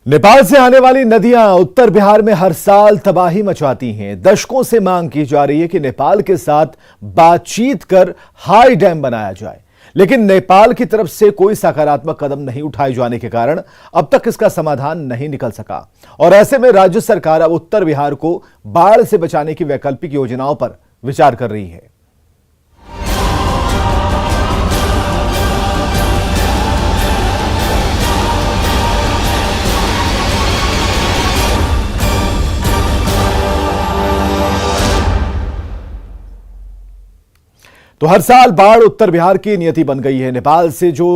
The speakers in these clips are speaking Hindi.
नेपाल से आने वाली नदियां उत्तर बिहार में हर साल तबाही मचाती हैं। दशकों से मांग की जा रही है कि नेपाल के साथ बातचीत कर हाई डैम बनाया जाए, लेकिन नेपाल की तरफ से कोई सकारात्मक कदम नहीं उठाए जाने के कारण अब तक इसका समाधान नहीं निकल सका। और ऐसे में राज्य सरकार अब उत्तर बिहार को बाढ़ से बचाने की वैकल्पिक योजनाओं पर विचार कर रही है। तो हर साल बाढ़ उत्तर बिहार की नियति बन गई है। नेपाल से जो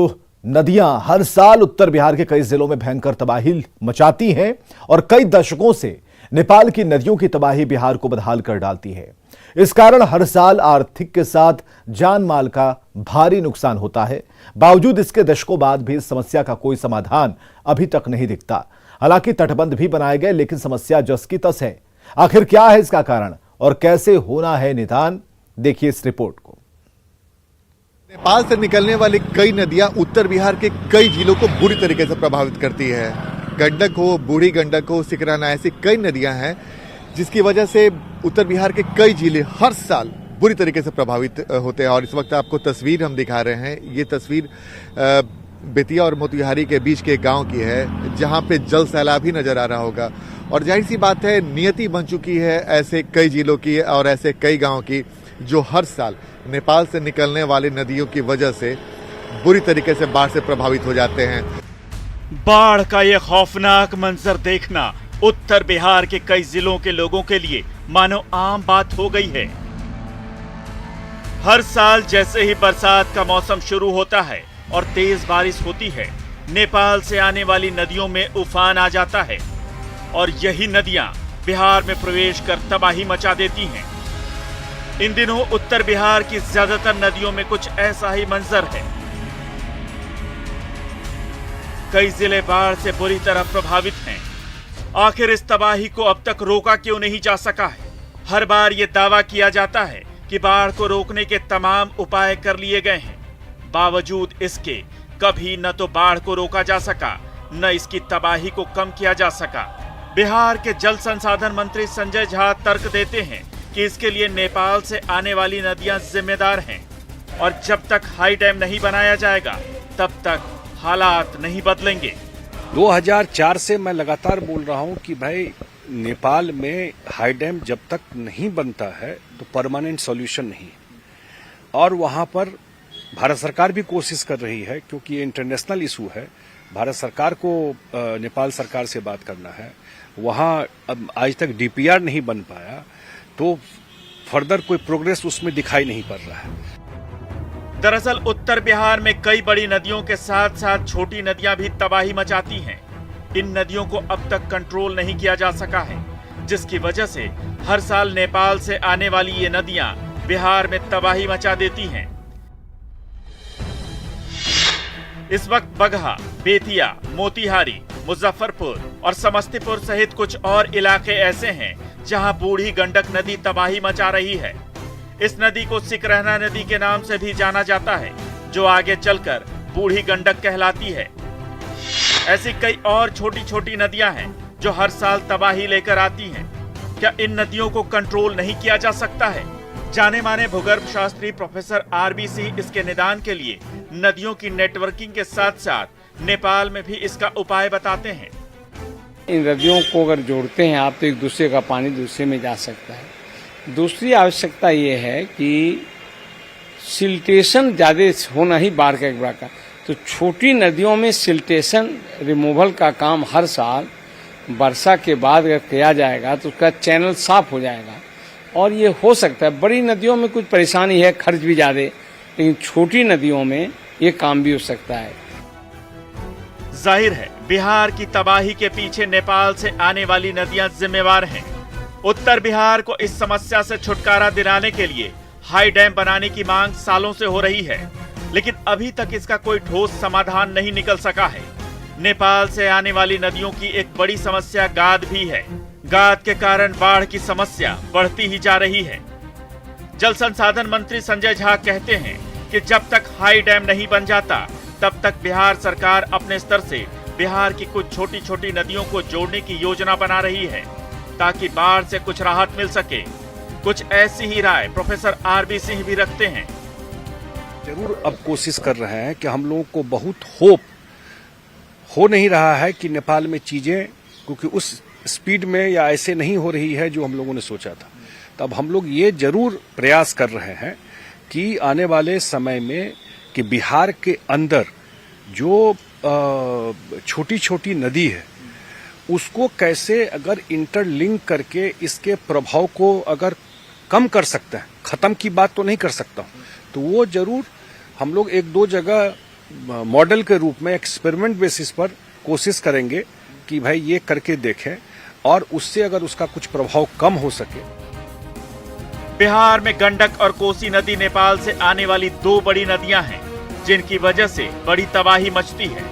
नदियां हर साल उत्तर बिहार के कई जिलों में भयंकर तबाही मचाती हैं और कई दशकों से नेपाल की नदियों की तबाही बिहार को बदहाल कर डालती है। इस कारण हर साल आर्थिक के साथ जान माल का भारी नुकसान होता है। बावजूद इसके दशकों बाद भी इस समस्या का कोई समाधान अभी तक नहीं दिखता। हालांकि तटबंध भी बनाए गए, लेकिन समस्या जस की तस है। आखिर क्या है इसका कारण और कैसे होना है निदान, देखिए इस रिपोर्ट को। नेपाल से निकलने वाली कई नदियां उत्तर बिहार के कई जिलों को बुरी तरीके से प्रभावित करती है। गंडक हो, बूढ़ी गंडक हो, सिकराना, ऐसी कई नदियां हैं जिसकी वजह से उत्तर बिहार के कई जिले हर साल बुरी तरीके से प्रभावित होते हैं। और इस वक्त आपको तस्वीर हम दिखा रहे हैं। ये तस्वीर बेतिया और मोतिहारी के बीच के गांव की है, जहां पे जल सैलाब ही नजर आ रहा होगा। और जाहिर सी बात है, नियति बन चुकी है ऐसे कई जिलों की और ऐसे कई गाँव की जो हर साल नेपाल से निकलने वाली नदियों की वजह से बुरी तरीके से बाढ़ से प्रभावित हो जाते हैं। बाढ़ का ये खौफनाक मंजर देखना उत्तर बिहार के कई जिलों के लोगों के लिए मानो आम बात हो गई है। हर साल जैसे ही बरसात का मौसम शुरू होता है और तेज बारिश होती है, नेपाल से आने वाली नदियों में उफान आ जाता है और यही नदियां बिहार में प्रवेश कर तबाही मचा देती हैं। इन दिनों उत्तर बिहार की ज्यादातर नदियों में कुछ ऐसा ही मंजर है। कई जिले बाढ़ से बुरी तरह प्रभावित हैं। आखिर इस तबाही को अब तक रोका क्यों नहीं जा सका है? हर बार ये दावा किया जाता है कि बाढ़ को रोकने के तमाम उपाय कर लिए गए हैं। बावजूद इसके कभी न तो बाढ़ को रोका जा सका, न इसकी तबाही को कम किया जा सका। बिहार के जल संसाधन मंत्री संजय झा तर्क देते हैं कि इसके लिए नेपाल से आने वाली नदियां जिम्मेदार हैं और जब तक हाई डैम नहीं बनाया जाएगा तब तक हालात नहीं बदलेंगे। 2004 से मैं लगातार बोल रहा हूं कि भाई नेपाल में हाई डैम जब तक नहीं बनता है तो परमानेंट सॉल्यूशन नहीं। और वहां पर भारत सरकार भी कोशिश कर रही है, क्योंकि ये इंटरनेशनल इशू है। भारत सरकार को नेपाल सरकार से बात करना है। वहां आज तक डीपीआर नहीं बन पाया, तो फर्दर कोई प्रोग्रेस उसमें दिखाई नहीं पड़ रहा है। दरअसल उत्तर बिहार में कई बड़ी नदियों के साथ साथ छोटी नदियां भी तबाही मचाती हैं। इन नदियों को अब तक कंट्रोल नहीं किया जा सका है, जिसकी वजह से हर साल नेपाल से आने वाली ये नदियां बिहार में तबाही मचा देती हैं। इस वक्त बगहा, बेतिया, मोतिहारी, मुजफ्फरपुर और समस्तीपुर सहित कुछ और इलाके ऐसे हैं जहां बूढ़ी गंडक नदी तबाही मचा रही है। इस नदी को सिकरहना नदी के नाम से भी जाना जाता है, जो आगे चलकर बूढ़ी गंडक कहलाती है। ऐसी कई और छोटी छोटी नदियां हैं जो हर साल तबाही लेकर आती हैं। क्या इन नदियों को कंट्रोल नहीं किया जा सकता है? जाने माने भूगर्भ शास्त्री प्रोफेसर आरबी सिंह इसके निदान के लिए नदियों की नेटवर्किंग के साथ साथ नेपाल में भी इसका उपाय बताते हैं। इन नदियों को अगर जोड़ते हैं आप तो एक दूसरे का पानी दूसरे में जा सकता है। दूसरी आवश्यकता ये है कि सिल्टेशन ज़्यादा होना ही बाढ़ का एक बड़ा का, तो छोटी नदियों में सिल्टेशन रिमूवल का काम हर साल वर्षा के बाद अगर किया जाएगा तो उसका चैनल साफ हो जाएगा और ये हो सकता है। बड़ी नदियों में कुछ परेशानी है, खर्च भी ज़्यादा, लेकिन छोटी नदियों में ये काम भी हो सकता है। जाहिर है बिहार की तबाही के पीछे नेपाल से आने वाली नदियां जिम्मेवार हैं। उत्तर बिहार को इस समस्या से छुटकारा दिलाने के लिए हाई डैम बनाने की मांग सालों से हो रही है, लेकिन अभी तक इसका कोई ठोस समाधान नहीं निकल सका है। नेपाल से आने वाली नदियों की एक बड़ी समस्या गाद भी है। गाद के कारण बाढ़ की समस्या बढ़ती ही जा रही है। जल संसाधन मंत्री संजय झा कहते हैं कि जब तक हाई डैम नहीं बन जाता तब तक बिहार सरकार अपने स्तर से बिहार की कुछ छोटी छोटी नदियों को जोड़ने की योजना बना रही है ताकि बाढ़ से कुछ राहत मिल सके। कुछ ऐसी ही राय प्रोफेसर आरबी सिंह भी रखते हैं। जरूर अब कोशिश कर रहे हैं कि हम लोगों को बहुत होप हो नहीं रहा है कि नेपाल में चीजें क्योंकि उस स्पीड में या ऐसे नहीं हो रही है जो हम लोगों ने सोचा था। तब हम लोग ये जरूर प्रयास कर रहे हैं कि आने वाले समय में कि बिहार के अंदर जो छोटी छोटी नदी है उसको कैसे अगर इंटरलिंक करके इसके प्रभाव को अगर कम कर सकते हैं, खत्म की बात तो नहीं कर सकता हूं, तो वो जरूर हम लोग एक दो जगह मॉडल के रूप में एक्सपेरिमेंट बेसिस पर कोशिश करेंगे कि भाई ये करके देखें और उससे अगर उसका कुछ प्रभाव कम हो सके। बिहार में गंडक और कोसी नदी नेपाल से आने वाली दो बड़ी नदियां हैं जिनकी वजह से बड़ी तबाही मचती है।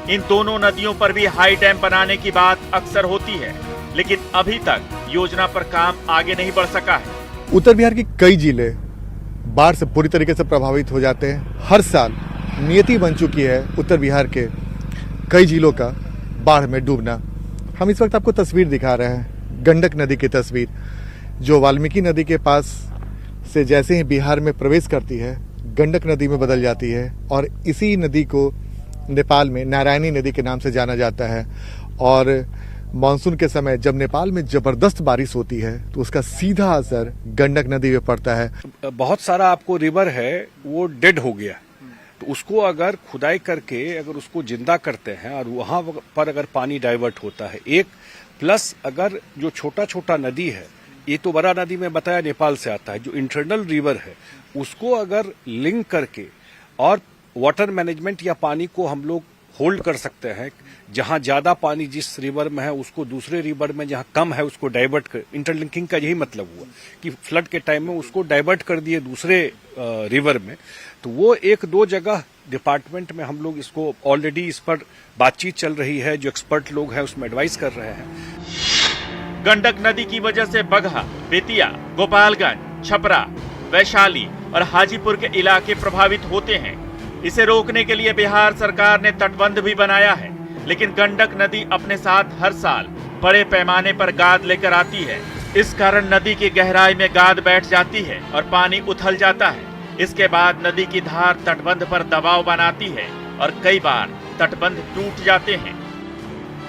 इन दोनों नदियों पर भी हाई डैम बनाने की बात अक्सर होती है, लेकिन अभी तक योजना पर काम आगे नहीं बढ़ सका है। उत्तर बिहार के कई जिले बाढ़ से पूरी तरीके से प्रभावित हो जाते हैं। हर साल नियति बन चुकी है उत्तर बिहार के कई जिलों का बाढ़ में डूबना। हम इस वक्त आपको तस्वीर दिखा रहे हैं, गंडक नदी की तस्वीर, जो वाल्मीकि नदी के पास से जैसे ही बिहार में प्रवेश करती है गंडक नदी में बदल जाती है और इसी नदी को नेपाल में नारायणी नदी के नाम से जाना जाता है। और मानसून के समय जब नेपाल में जबरदस्त बारिश होती है तो उसका सीधा असर गंडक नदी में पड़ता है। बहुत सारा आपको रिवर है वो डेड हो गया, तो उसको अगर खुदाई करके अगर उसको जिंदा करते हैं और वहां पर अगर पानी डाइवर्ट होता है एक प्लस, अगर जो छोटा छोटा नदी है, ये तो बड़ा नदी में बताया नेपाल से आता है, जो इंटरनल रिवर है उसको अगर लिंक करके और वाटर मैनेजमेंट या पानी को हम लोग होल्ड कर सकते हैं, जहां ज्यादा पानी जिस रिवर में है उसको दूसरे रिवर में जहां कम है उसको डाइवर्ट कर, इंटरलिंकिंग का यही मतलब हुआ कि फ्लड के टाइम में उसको डाइवर्ट कर दिए दूसरे रिवर में। तो वो एक दो जगह डिपार्टमेंट में हम लोग इसको ऑलरेडी इस पर बातचीत चल रही है, जो एक्सपर्ट लोग हैं उसमें एडवाइस कर रहे हैं। गंडक नदी की वजह से बगहा, बेतिया, गोपालगंज, छपरा, वैशाली और हाजीपुर के इलाके प्रभावित होते हैं। इसे रोकने के लिए बिहार सरकार ने तटबंध भी बनाया है, लेकिन गंडक नदी अपने साथ हर साल बड़े पैमाने पर गाद लेकर आती है। इस कारण नदी की गहराई में गाद बैठ जाती है और पानी उथल जाता है। इसके बाद नदी की धार तटबंध पर दबाव बनाती है और कई बार तटबंध टूट जाते हैं।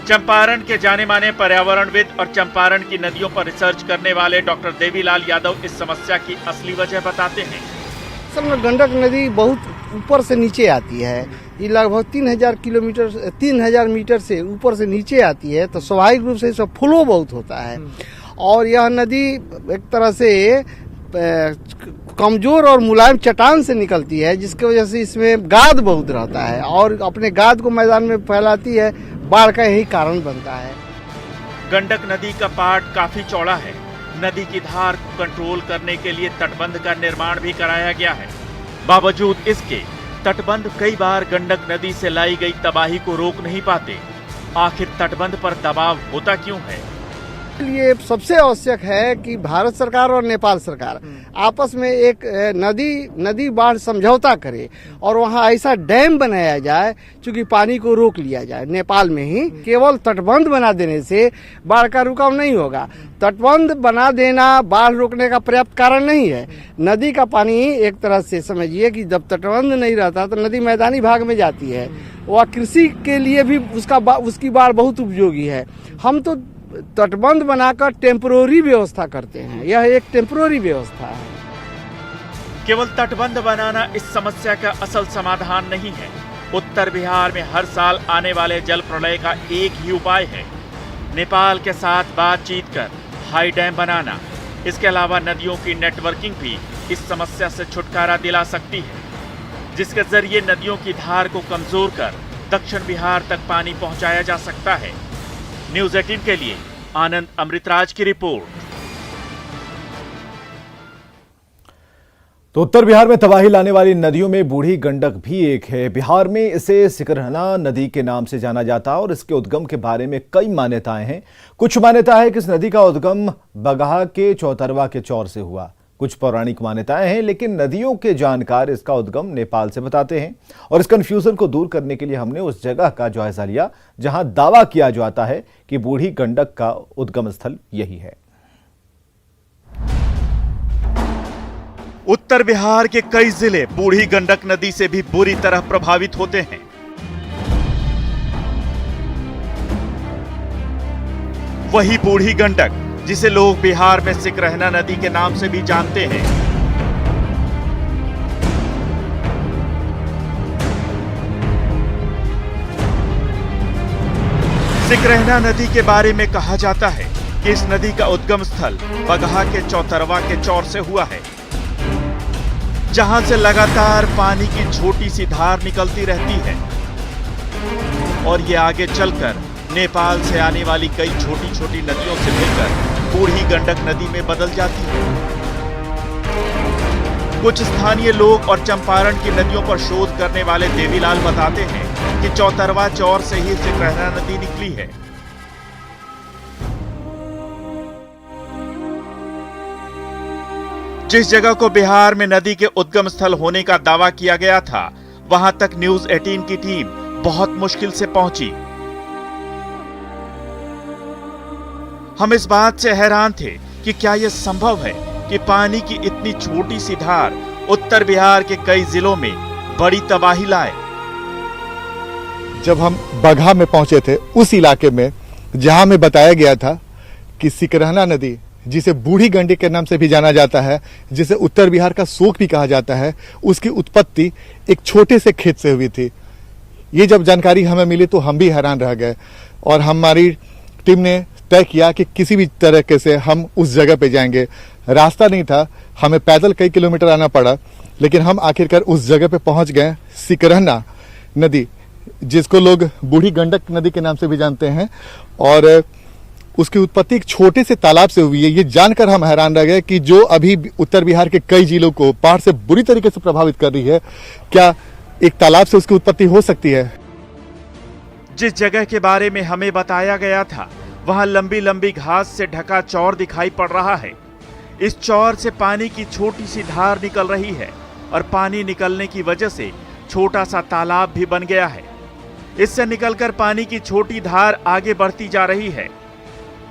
चंपारण के जाने माने पर्यावरणविद और चंपारण की नदियों पर रिसर्च करने वाले डॉक्टर देवीलाल यादव इस समस्या की असली वजह बताते हैं। असल में गंडक नदी बहुत ऊपर से नीचे आती है, ये लगभग 3000 मीटर से ऊपर से नीचे आती है, तो स्वाभाविक रूप से इसका फ्लो बहुत होता है। और यह नदी एक तरह से कमजोर और मुलायम चट्टान से निकलती है, जिसकी वजह से इसमें गाद बहुत रहता है और अपने गाद को मैदान में फैलाती है। बाढ़ का यही कारण बनता है। गंडक नदी का पार्ट काफी चौड़ा है। नदी की धार को कंट्रोल करने के लिए तटबंध का निर्माण भी कराया गया है। बावजूद इसके तटबंध कई बार गंडक नदी से लाई गई तबाही को रोक नहीं पाते। आखिर तटबंध पर दबाव होता क्यों है? ये सबसे आवश्यक है कि भारत सरकार और नेपाल सरकार आपस में एक नदी बाढ़ समझौता करे और वहाँ ऐसा डैम बनाया जाए चूंकि पानी को रोक लिया जाए। नेपाल में ही केवल तटबंध बना देने से बाढ़ का रुकाव नहीं होगा। तटबंध बना देना बाढ़ रोकने का पर्याप्त कारण नहीं है। नदी का पानी एक तरह से समझिए कि जब तटबंध नहीं रहता तो नदी मैदानी भाग में जाती है, वह कृषि के लिए भी उसकी बाढ़ बहुत उपयोगी है। हम तो तटबंध बनाकर टेम्पररी व्यवस्था करते हैं, यह एक टेम्पररी व्यवस्था है। केवल तटबंध बनाना इस समस्या का असल समाधान नहीं है। उत्तर बिहार में हर साल आने वाले जल प्रलय का एक ही उपाय है, नेपाल के साथ बातचीत कर हाई डैम बनाना। इसके अलावा नदियों की नेटवर्किंग भी इस समस्या से छुटकारा दिला सकती है, जिसके जरिए नदियों की धार को कमजोर कर दक्षिण बिहार तक पानी पहुंचाया जा सकता है। न्यूज़ 18 के लिए आनंद अमृतराज की रिपोर्ट। तो उत्तर बिहार में तबाही लाने वाली नदियों में बूढ़ी गंडक भी एक है। बिहार में इसे सिकरहना नदी के नाम से जाना जाता है और इसके उद्गम के बारे में कई मान्यताएं हैं। कुछ मान्यता है कि इस नदी का उद्गम बगहा के चौतरवा के चौर से हुआ, कुछ पौराणिक मान्यताएं हैं, लेकिन नदियों के जानकार इसका उद्गम नेपाल से बताते हैं। और इस कंफ्यूजन को दूर करने के लिए हमने उस जगह का जायजा लिया जहां दावा किया जाता है कि बूढ़ी गंडक का उद्गम स्थल यही है। उत्तर बिहार के कई जिले बूढ़ी गंडक नदी से भी बुरी तरह प्रभावित होते हैं। वही बूढ़ी गंडक जिसे लोग बिहार में सिकरहना नदी के नाम से भी जानते हैं। सिकरहना नदी के बारे में कहा जाता है कि इस नदी का उद्गम स्थल बगहा के चौतरवा के चौर से हुआ है, जहां से लगातार पानी की छोटी सी धार निकलती रहती है और ये आगे चलकर नेपाल से आने वाली कई छोटी छोटी नदियों से मिलकर बूढ़ी गंडक नदी में बदल जाती है। कुछ स्थानीय लोग और चंपारण की नदियों पर शोध करने वाले देवीलाल बताते हैं कि चौतरवा चौर से ही सिकरहना नदी निकली है। जिस जगह को बिहार में नदी के उद्गम स्थल होने का दावा किया गया था, वहां तक न्यूज 18 की टीम बहुत मुश्किल से पहुंची। हम इस बात से हैरान थे कि क्या यह संभव है कि पानी की इतनी छोटी सी धार उत्तर बिहार के कई जिलों में बड़ी तबाही लाए। जब हम बगहा में पहुंचे थे, उस इलाके में जहां हमें बताया गया था कि सिकरहना नदी, जिसे बूढ़ी गंडक के नाम से भी जाना जाता है, जिसे उत्तर बिहार का शोक भी कहा जाता है, उसकी उत्पत्ति एक छोटे से खेत से हुई थी। ये जब जानकारी हमें मिली तो हम भी हैरान रह गए और हमारी टीम ने तय किया कि किसी भी तरीके से हम उस जगह पे जाएंगे। रास्ता नहीं था, हमें पैदल कई किलोमीटर आना पड़ा, लेकिन हम आखिरकार उस जगह पे पहुंच गए। सिकरहना नदी, जिसको लोग बूढ़ी गंडक नदी के नाम से भी जानते हैं, और उसकी उत्पत्ति एक छोटे से तालाब से हुई है। ये जानकर हम हैरान रह गए कि जो अभी उत्तर बिहार के कई जिलों को बाढ़ से बुरी तरीके से प्रभावित कर रही है, क्या एक तालाब से उसकी उत्पत्ति हो सकती है। जिस जगह के बारे में हमें बताया गया था, वहां लंबी लंबी घास से ढका चौर दिखाई पड़ रहा है। इस चौर से पानी की छोटी सी धार निकल रही है और पानी निकलने की वजह से छोटा सा तालाब भी बन गया है। इससे निकलकर पानी की छोटी धार आगे बढ़ती जा रही है।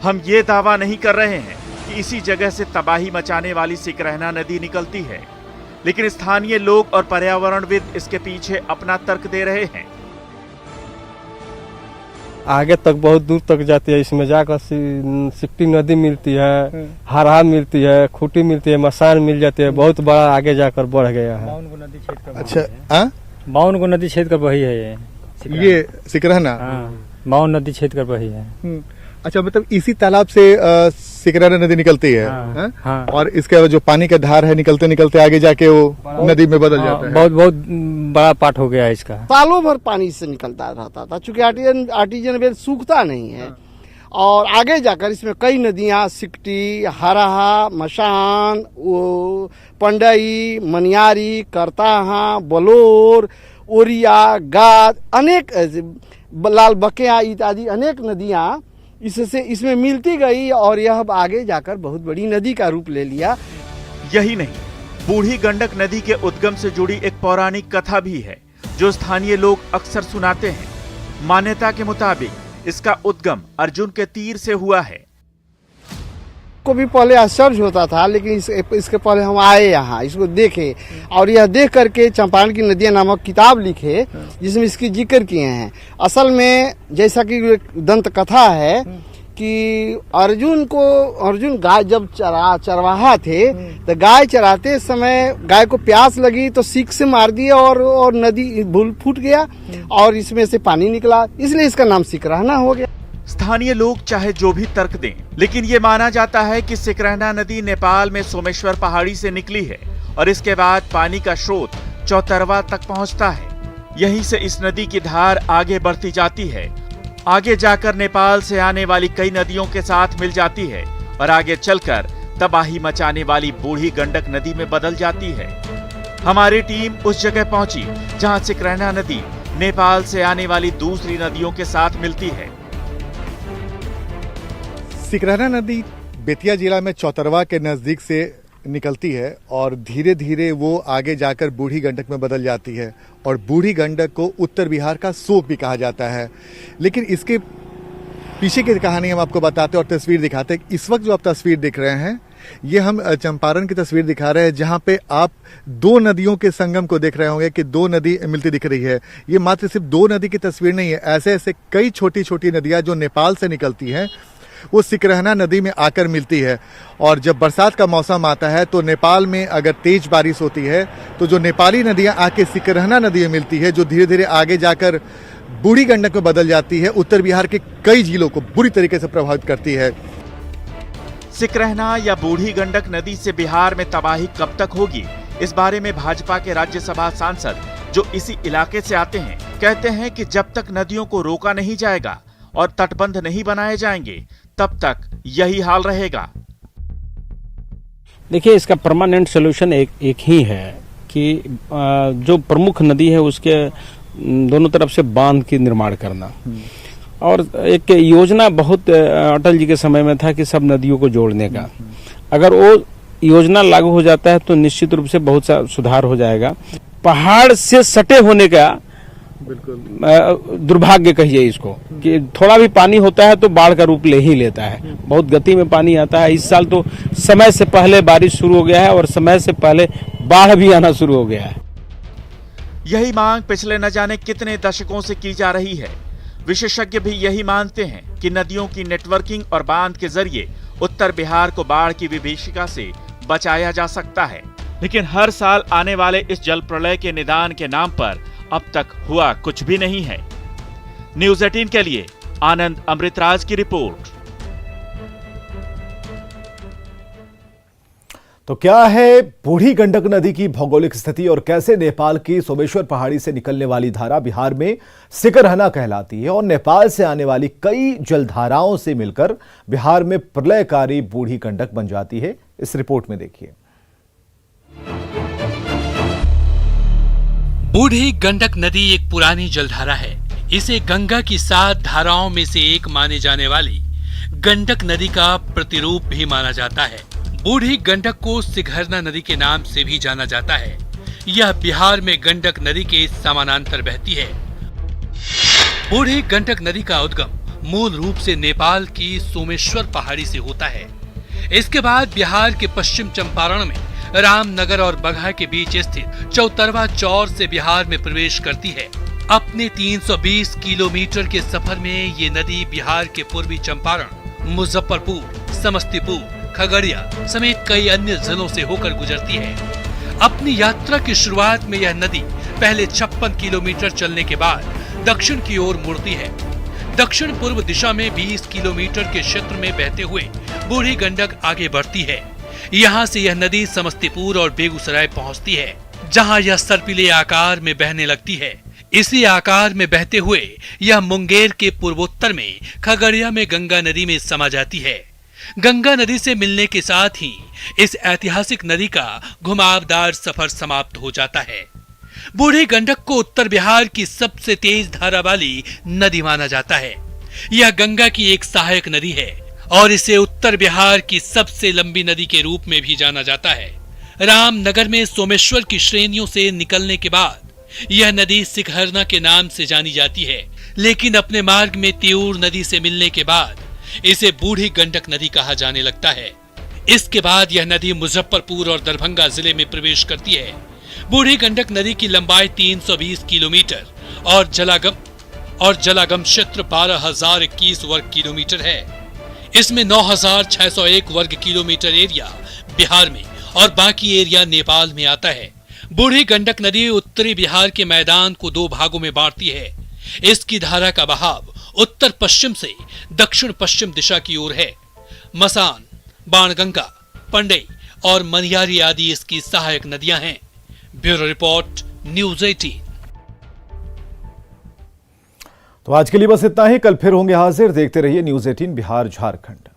हम ये दावा नहीं कर रहे हैं कि इसी जगह से तबाही मचाने वाली सिकरहना नदी निकलती है, लेकिन स्थानीय लोग और पर्यावरणविद इसके पीछे अपना तर्क दे रहे हैं। आगे तक बहुत दूर तक जाती है। इसमें जाकर सिकटी नदी मिलती है, हरहा मिलती है, खूटी मिलती है, मसान मिल जाती है। बहुत बड़ा आगे जाकर बढ़ गया है। अच्छा, माउन को नदी क्षेत्र का वही है ये सिकरहना। माउन नदी क्षेत्र का वही है। अच्छा, मतलब इसी तालाब से सिकरहना नदी निकलती है। हाँ। और इसके जो पानी का धार है, निकलते निकलते आगे जाके वो नदी में बदल जाता है। बहुत बहुत बड़ा पार्ट हो गया है इसका। सालों भर पानी से निकलता रहता था, चूंकि आर्टिजन वेल सूखता नहीं है। और आगे जाकर इसमें कई नदियां, सिकटी, हरहा, मशान, पंडई, मनियारी, करताहा, बलोर, ओरिया, गाद, अनेक लाल बकिया इत्यादि अनेक नदियां इसमें मिलती गई और यह अब आगे जाकर बहुत बड़ी नदी का रूप ले लिया। यही नहीं, बूढ़ी गंडक नदी के उद्गम से जुड़ी एक पौराणिक कथा भी है जो स्थानीय लोग अक्सर सुनाते हैं। मान्यता के मुताबिक इसका उद्गम अर्जुन के तीर से हुआ है। को भी पहले आश्चर्य होता था, लेकिन इसके पहले हम आए यहाँ, इसको देखे और यह देख करके चंपारण की नदियां नामक किताब लिखे, जिसमें इसकी जिक्र किए हैं। असल में जैसा कि दंत कथा है कि अर्जुन गाय जब चरवाहा थे, तो गाय चराते समय गाय को प्यास लगी तो सीख से मार दिया और नदी फूट गया और इसमें से पानी निकला, इसलिए इसका नाम सिकरहना हो गया। स्थानीय लोग चाहे जो भी तर्क दें, लेकिन ये माना जाता है कि सिकरहना नदी नेपाल में सोमेश्वर पहाड़ी से निकली है और इसके बाद पानी का स्रोत चौतरवा तक पहुंचता है। यहीं से इस नदी की धार आगे बढ़ती जाती है, आगे जाकर नेपाल से आने वाली कई नदियों के साथ मिल जाती है और आगे चलकर तबाही मचाने वाली बूढ़ी गंडक नदी में बदल जाती है। हमारी टीम उस जगह पहुंची जहां सिकरहना नदी नेपाल से आने वाली दूसरी नदियों के साथ मिलती है। सिकरहना नदी बेतिया जिला में चौतरवा के नजदीक से निकलती है और धीरे धीरे वो आगे जाकर बूढ़ी गंडक में बदल जाती है और बूढ़ी गंडक को उत्तर बिहार का शोक भी कहा जाता है। लेकिन इसके पीछे की कहानी हम आपको बताते हैं और तस्वीर दिखाते हैं। इस वक्त जो आप तस्वीर दिख रहे हैं ये हम चंपारण की तस्वीर दिखा रहे हैं, जहां पे आप दो नदियों के संगम को देख रहे होंगे कि दो नदी मिलती दिख रही है। ये मात्र सिर्फ दो नदी की तस्वीर नहीं है, ऐसे ऐसे कई छोटी छोटी नदियां जो नेपाल से निकलती हैं वो सिकरहना नदी में आकर मिलती है। और जब बरसात का मौसम आता है तो नेपाल में अगर तेज बारिश होती है तो जो नेपाली नदियां आके सिकरहना नदी में मिलती है, जो धीरे धीरे आगे जाकर बूढ़ी गंडक में बदल जाती है, उत्तर बिहार के कई जिलों को बुरी तरीके से प्रभावित करती है। सिकरहना या बूढ़ी गंडक नदी से बिहार में तबाही कब तक होगी, इस बारे में भाजपा के राज्यसभा सांसद जो इसी इलाके से आते हैं कहते हैं कि जब तक नदियों को रोका नहीं जाएगा और तटबंध नहीं बनाए जाएंगे तब तक यही हाल रहेगा। देखिए, इसका परमानेंट सोल्यूशन एक ही है कि जो प्रमुख नदी है उसके दोनों तरफ से बांध के निर्माण करना। और एक योजना बहुत अटल जी के समय में था कि सब नदियों को जोड़ने का। अगर वो योजना लागू हो जाता है तो निश्चित रूप से बहुत सा सुधार हो जाएगा। पहाड़ से सटे होने का दुर्भाग्य कहिए इसको कि थोड़ा भी पानी होता है तो बाढ़ का रूप ले ही लेता है, बहुत गति में पानी आता है। इस साल तो समय से पहले बारिश शुरू हो गया है और समय से पहले बाढ़ भी आना शुरू हो गया है। यही मांग पिछले न जाने कितने दशकों से की जा रही है। विशेषज्ञ भी यही मानते हैं कि नदियों की नेटवर्किंग और बांध के जरिए उत्तर बिहार को बाढ़ की विभीषिका से बचाया जा सकता है। लेकिन हर साल आने वाले इस जल प्रलय के निदान के नाम पर अब तक हुआ कुछ भी नहीं है। न्यूज़ 18 के लिए आनंद अमृतराज की रिपोर्ट। तो क्या है बूढ़ी गंडक नदी की भौगोलिक स्थिति और कैसे नेपाल की सोमेश्वर पहाड़ी से निकलने वाली धारा बिहार में सिकरहना कहलाती है और नेपाल से आने वाली कई जलधाराओं से मिलकर बिहार में प्रलयकारी बूढ़ी गंडक बन जाती है, इस रिपोर्ट में देखिए। बूढ़ी गंडक नदी एक पुरानी जलधारा है। इसे गंगा की 7 धाराओं में से एक माने जाने वाली गंडक नदी का प्रतिरूप भी माना जाता है। बूढ़ी गंडक को सिकरहना नदी के नाम से भी जाना जाता है। यह बिहार में गंडक नदी के समानांतर बहती है। बूढ़ी गंडक नदी का उद्गम मूल रूप से नेपाल की सोमेश्वर पहाड़ी से होता है। इसके बाद बिहार के पश्चिम चंपारण में रामनगर और बगहा के बीच स्थित चौतरवा चौर से बिहार में प्रवेश करती है। अपने 320 किलोमीटर के सफर में ये नदी बिहार के पूर्वी चंपारण, मुजफ्फरपुर, समस्तीपुर, खगड़िया समेत कई अन्य जिलों से होकर गुजरती है। अपनी यात्रा की शुरुआत में यह नदी पहले 56 किलोमीटर चलने के बाद दक्षिण की ओर मुड़ती है। दक्षिण पूर्व दिशा में 20 किलोमीटर के क्षेत्र में बहते हुए बूढ़ी गंडक आगे बढ़ती है। यहाँ से यह नदी समस्तीपुर और बेगूसराय पहुँचती है, जहाँ यह सर्पिले आकार में बहने लगती है। इसी आकार में बहते हुए यह मुंगेर के पूर्वोत्तर में खगड़िया में गंगा नदी में समा जाती है। गंगा नदी से मिलने के साथ ही इस ऐतिहासिक नदी का घुमावदार सफर समाप्त हो जाता है। बूढ़ी गंडक को उत्तर बिहार की सबसे तेज धारा वाली नदी माना जाता है। यह गंगा की एक सहायक नदी है और इसे उत्तर बिहार की सबसे लंबी नदी के रूप में भी जाना जाता है। रामनगर में सोमेश्वर की श्रेणियों से निकलने के बाद यह नदी सिकरहना के नाम से जानी जाती है, लेकिन अपने मार्ग में तिऊर नदी से मिलने के बाद इसे बूढ़ी गंडक नदी कहा जाने लगता है। इसके बाद यह नदी मुजफ्फरपुर और दरभंगा जिले में प्रवेश करती है। बूढ़ी गंडक नदी की लंबाई 320 किलोमीटर और जलागम क्षेत्र 12,021 वर्ग किलोमीटर है। इसमें 9,601 वर्ग किलोमीटर एरिया बिहार में और बाकी एरिया नेपाल में आता है। बूढ़ी गंडक नदी उत्तरी बिहार के मैदान को 2 भागों में बांटती है। इसकी धारा का बहाव उत्तर पश्चिम से दक्षिण पश्चिम दिशा की ओर है। मसान, बाणगंगा, पंडई और मनियारी आदि इसकी सहायक नदियां हैं। Bureau report, news 18। तो आज के लिए बस इतना ही। कल फिर होंगे हाजिर। देखते रहिए न्यूज़ 18 बिहार झारखंड।